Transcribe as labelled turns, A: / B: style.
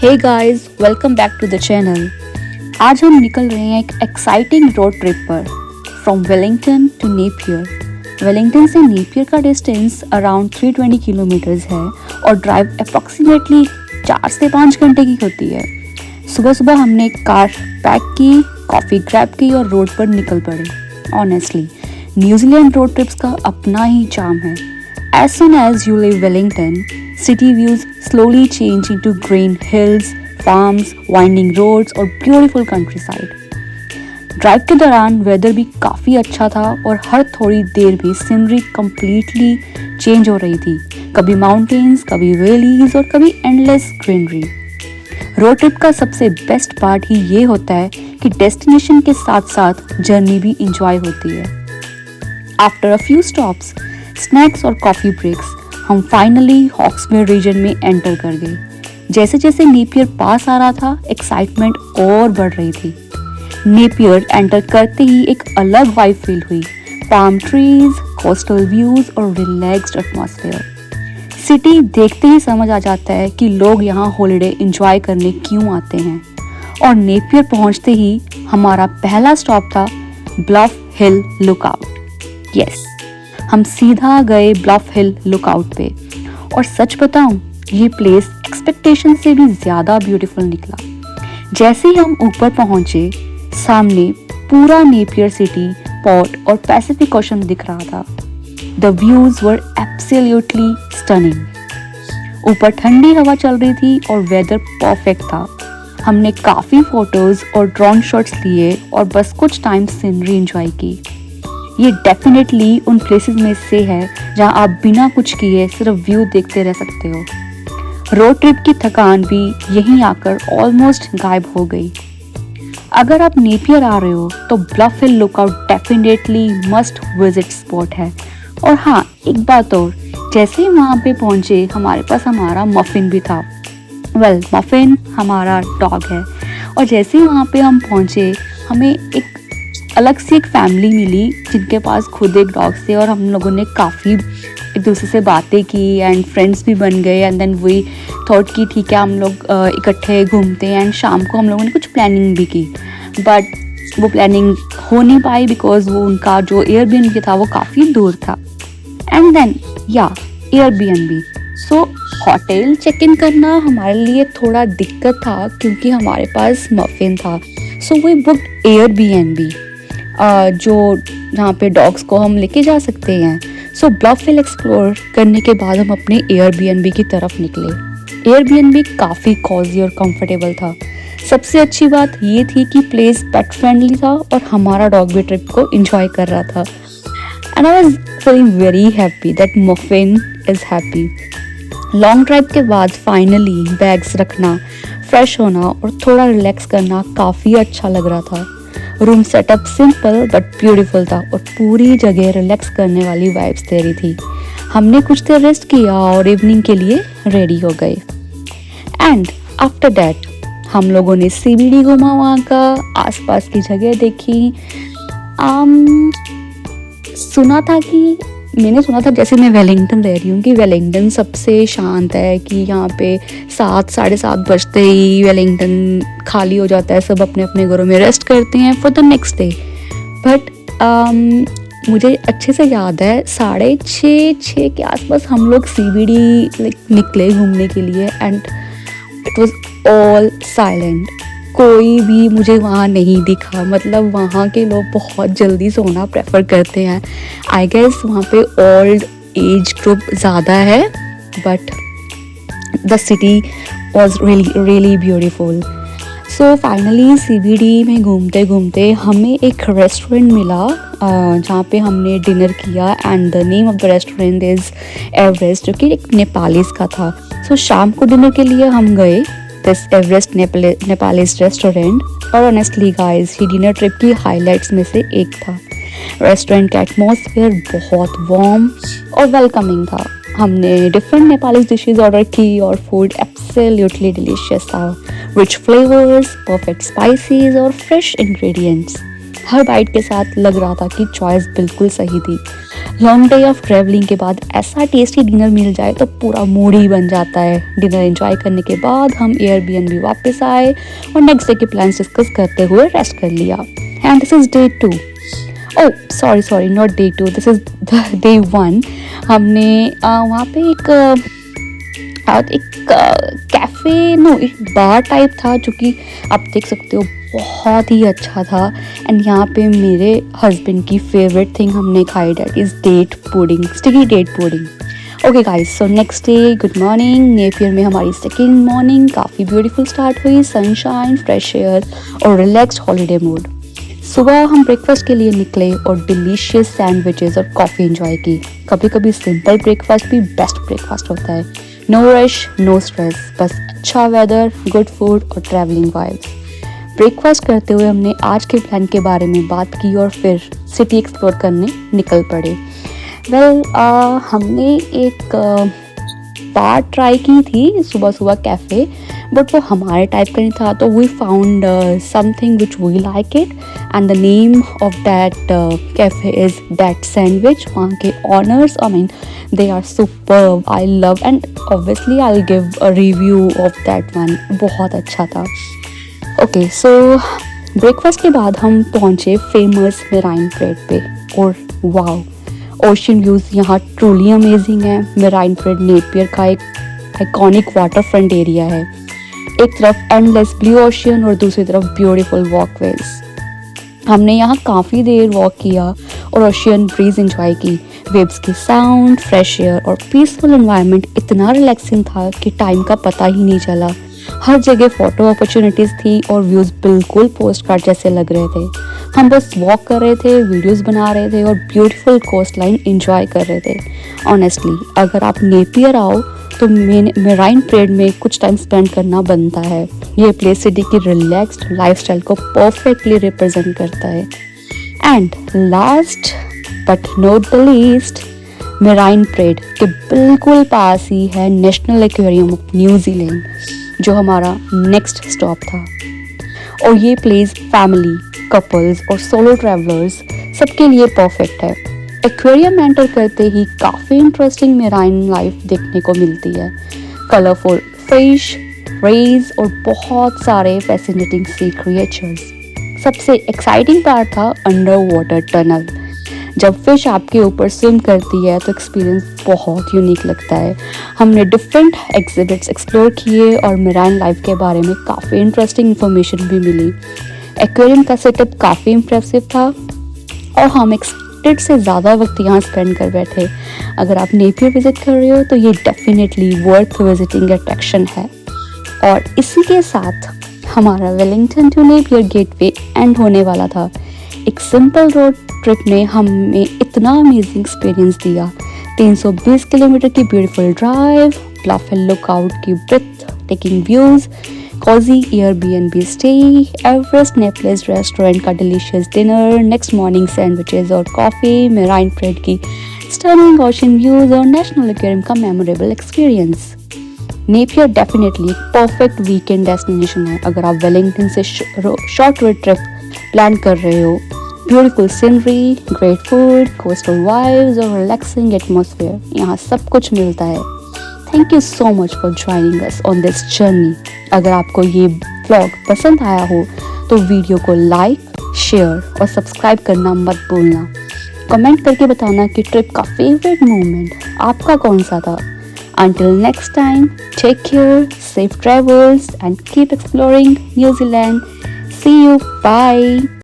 A: Hey guys, welcome back to the channel. आज हम निकल रहे हैं एक एक्साइटिंग रोड ट्रिप पर from Wellington to Napier. Wellington से नेपियर का डिस्टेंस अराउंड 320 किलोमीटर्स है और ड्राइव अप्रॉक्सीमेटली 4 से 5 घंटे की होती है। सुबह सुबह हमने कार पैक की, कॉफ़ी ग्रैब की और रोड पर निकल पड़े। ऑनेस्टली न्यूजीलैंड रोड ट्रिप्स का अपना ही चार्म है। As soon as you leave Wellington, city views slowly change into green hills, farms, winding roads और beautiful countryside. ड्राइव के दौरान वेदर भी काफ़ी अच्छा था और हर थोड़ी देर भी सीनरी कम्प्लीटली चेंज हो रही थी। कभी माउंटेन्स, कभी वैलीज और कभी एंडलेस ग्रीनरी। रोड ट्रिप का सबसे बेस्ट पार्ट ही ये होता है कि डेस्टिनेशन के साथ साथ जर्नी भी इंजॉय होती है। After a few stops, snacks और कॉफ़ी ब्रेक्स, हम फाइनली हॉक्सबे रीजन में एंटर कर गए। जैसे जैसे नेपियर पास आ रहा था, एक्साइटमेंट और बढ़ रही थी। नेपियर एंटर करते ही एक अलग वाइब फील हुई। पाम ट्रीज, कोस्टल व्यूज और रिलैक्स्ड एटमॉस्फेयर। सिटी देखते ही समझ आ जाता है कि लोग यहाँ हॉलिडे एंजॉय करने क्यों आते हैं। और नेपियर पहुँचते ही हमारा पहला स्टॉप था ब्लफ हिल लुकआउट। यस, हम सीधा गए ब्लफ हिल लुकआउट पे और सच बताऊं, ये प्लेस एक्सपेक्टेशन से भी ज़्यादा ब्यूटीफुल निकला। जैसे ही हम ऊपर पहुंचे, सामने पूरा नेपियर सिटी, पोर्ट और पैसिफिक ओशन दिख रहा था। The views were absolutely stunning. ऊपर ठंडी हवा चल रही थी और वेदर परफेक्ट था। हमने काफ़ी फोटोज़ और ड्रोन शॉट्स लिए और बस कुछ टाइम सीनरी एंजॉय की। ये डेफिनेटली उन प्लेसेस में से है जहाँ आप बिना कुछ किए सिर्फ व्यू देखते रह सकते हो। रोड ट्रिप की थकान भी यहीं आकर ऑलमोस्ट गायब हो गई। अगर आप नेपियर आ रहे हो तो Bluff Hill lookout definitely must visit spot है। और हाँ, एक बात और, जैसे ही वहाँ पे पहुँचे हमारे पास हमारा मफिन भी था। मफिन हमारा डॉग है। और जैसे ही वहाँ पे हम पहुँचे, हमें एक अलग से एक फैमिली मिली जिनके पास खुद एक डॉग थे और हम लोगों ने काफ़ी एक दूसरे से बातें की एंड फ्रेंड्स भी बन गए। एंड देन वी थॉट कि ठीक है, हम लोग इकट्ठे घूमते हैं। एंड शाम को हम लोगों ने कुछ प्लानिंग भी की, बट वो प्लानिंग हो नहीं पाई बिकॉज वो उनका जो एयरबीएनबी था वो काफ़ी दूर था। And then Airbnb, so hotel check in करना हमारे लिए थोड़ा दिक्कत था क्योंकि हमारे पास मफिन था। सो वी बुक्ड एयरबीएनबी, जो जहाँ पे डॉग्स को हम लेके जा सकते हैं। सो ब्लफ हिल एक्सप्लोर करने के बाद हम अपने एयरबीएनबी की तरफ निकले। एयरबीएनबी काफ़ी कॉजी और कंफर्टेबल था। सबसे अच्छी बात ये थी कि प्लेस पेट फ्रेंडली था और हमारा डॉग भी ट्रिप को एंजॉय कर रहा था। And I was feeling very happy that muffin is happy. Long drive के बाद फाइनली बैग्स रखना, फ्रेश होना और थोड़ा रिलैक्स करना काफ़ी अच्छा लग रहा था। Room setup simple but beautiful था और पूरी जगह रिलैक्स करने वाली वाइब्स दे रही थी। हमने कुछ देर रेस्ट किया और इवनिंग के लिए रेडी हो गए। एंड आफ्टर दैट हम लोगों ने सीबीडी घूमा, वहाँ का आसपास की जगह देखी। मैंने सुना था, जैसे मैं वेलिंगटन रह रही हूँ, कि वेलिंगटन सबसे शांत है, कि यहाँ पे 7 साढ़े 7 बजते ही वेलिंगटन खाली हो जाता है, सब अपने अपने घरों में रेस्ट करते हैं for the next day. But मुझे अच्छे से याद है 6:30 के आसपास हम लोग सीबीडी निकले घूमने के लिए and it was all silent. कोई भी मुझे वहाँ नहीं दिखा। मतलब वहाँ के लोग बहुत जल्दी सोना प्रेफर करते हैं। आई गेस वहाँ पे ओल्ड एज ग्रुप ज़्यादा है, but the city was really beautiful. So finally CBD में घूमते घूमते हमें एक रेस्टोरेंट मिला जहाँ पे हमने डिनर किया। And the name of the restaurant is Everest, जो कि एक नेपालीज का था। सो शाम को डिनर के लिए हम गए दिस एवरेस्ट नेपालीज रेस्टोरेंट। और ऑनेस्टली गाइस, ये डिनर ट्रिप की हाइलाइट्स में से एक था। रेस्टोरेंट का एटमॉस्फेयर बहुत वार्म और वेलकमिंग था। हमने डिफरेंट नेपाली डिशेस ऑर्डर की और फूड एब्सोल्युटली डिलीशियस था। रिच फ्लेवर्स, परफेक्ट स्पाइसेस और फ्रेश इंग्रेडिएंट्स। हर बाइट के साथ लग रहा था कि चॉइस बिल्कुल सही थी। लॉन्ग डे ऑफ ट्रैवलिंग के बाद ऐसा टेस्टी डिनर मिल जाए तो पूरा मूड ही बन जाता है। डिनर एंजॉय करने के बाद हम एयरबीएनबी वापस आए और नेक्स्ट डे के प्लान्स डिस्कस करते हुए रेस्ट कर लिया। And this is day 2। Oh sorry not day 2, this is day 1। हमने वहाँ पे एक कैफ़े नो एक बार टाइप था जो कि आप देख सकते हो बहुत ही अच्छा था। एंड यहाँ पे मेरे हस्बैंड की फेवरेट थिंग हमने खाई, date is date pudding, sticky date pudding. Okay guys, so next day good morning. Napier में हमारी सेकेंड मॉर्निंग काफ़ी ब्यूटीफुल स्टार्ट हुई, सनशाइन, फ्रेश एयर और रिलैक्स्ड हॉलीडे मूड। सुबह हम ब्रेकफास्ट के लिए निकले और डिलीशियस सैंडविचेस और कॉफ़ी एंजॉय की। कभी कभी सिंपल ब्रेकफास्ट भी बेस्ट ब्रेकफास्ट होता है। नो रश, नो स्ट्रेस, बस अच्छा वेदर, गुड फूड और ट्रैवलिंग वाइब्स। ब्रेकफास्ट करते हुए हमने आज के प्लान के बारे में बात की और फिर सिटी एक्सप्लोर करने निकल पड़े। हमने एक बार ट्राई की थी सुबह सुबह कैफ़े, बट वो हमारे टाइप का नहीं था, तो we found something which we like it and the name of that cafe is that sandwich. वहाँ के owners, I mean they are superb, I love, and obviously I'll give a review of that one, बहुत अच्छा था। Okay so breakfast के बाद हम पहुँचे famous marine parade पे और वाओ, ओशन व्यूज़ यहाँ ट्रूली अमेजिंग है। मेराइन परेड नेपियर का एक आइकॉनिक वाटर फ्रंट एरिया है। एक तरफ एंडलेस ब्लू ओशन और दूसरी तरफ ब्यूटीफुल वॉकवेज। हमने यहाँ काफ़ी देर वॉक किया और ओशियन ब्रीज एंजॉय की। वेव्स की साउंड, फ्रेश एयर और पीसफुल एनवायरनमेंट इतना रिलैक्सिंग था कि टाइम का पता ही नहीं चला। हर जगह फ़ोटो अपॉर्चुनिटीज़ थी और व्यूज़ बिल्कुल पोस्ट कार्ड जैसे लग रहे थे। हम बस वॉक कर रहे थे, वीडियोस बना रहे थे और ब्यूटीफुल कोस्ट लाइन इंजॉय कर रहे थे। ऑनेस्टली अगर आप नेपियर आओ तो मेराइन परेड में कुछ टाइम स्पेंड करना बनता है। ये प्लेस सिटी की रिलैक्स्ड लाइफस्टाइल को परफेक्टली रिप्रेजेंट करता है। And last but not the least, marine parade के बिल्कुल पास ही है नेशनल एक्वेरियम ऑफ न्यूजीलैंड, जो हमारा नेक्स्ट स्टॉप था। और ये प्लेस फैमिली, कपल्स और सोलो ट्रैवलर्स सबके लिए परफेक्ट है। एक्वेरियम एंटर करते ही काफ़ी इंटरेस्टिंग मेराइन लाइफ देखने को मिलती है। कलरफुल फिश, रेज और बहुत सारे फैसिनेटिंग सी क्रिएचर्स। सबसे एक्साइटिंग पार्ट था अंडर वाटर टनल। जब फिश आपके ऊपर स्विम करती है तो एक्सपीरियंस बहुत यूनिक लगता है। हमने डिफरेंट एग्जिबिट्स एक्सप्लोर किए और मेराइन लाइफ के बारे में काफ़ी इंटरेस्टिंग इंफॉर्मेशन भी मिली। एक्वेरियम का सेटअप काफ़ी इम्प्रेसिव था और हम एक्सपेक्टेड से ज़्यादा वक्त यहाँ स्पेंड कर बैठे। अगर आप नेपियर विजिट कर रहे हो तो ये डेफिनेटली वर्थ विजिटिंग अट्रैक्शन है। और इसी के साथ हमारा Wellington to Napier getaway end होने वाला था। एक सिंपल रोड ट्रिप ने हमें इतना अमेजिंग एक्सपीरियंस दिया। 320 किलोमीटर की beautiful drive, Bluff Hill lookout की breathtaking views, cosy Airbnb stay, Everest Nepalese restaurant का delicious dinner, next morning sandwiches और कॉफ़ी, मेराइन परेड की स्टनिंग ओशन व्यूज और नेशनल एक्वेरियम का मेमोरेबल एक्सपीरियंस। नेपियर डेफिनेटली एक perfect weekend destination है अगर आप वेलिंगटन से शॉर्ट रोड ट्रिप प्लान कर रहे हो। Beautiful scenery, great food, coastal vibes और रिलैक्सिंग एटमॉस्फेयर, यहाँ सब कुछ मिलता है। Thank you so much for joining us on this journey. अगर आपको ये व्लॉग पसंद आया हो तो वीडियो को लाइक, शेयर और सब्सक्राइब करना मत भूलना। कमेंट करके बताना कि ट्रिप का फेवरेट मोमेंट आपका कौन सा था। Until next time, take care, safe travels and keep exploring New Zealand. See you, bye.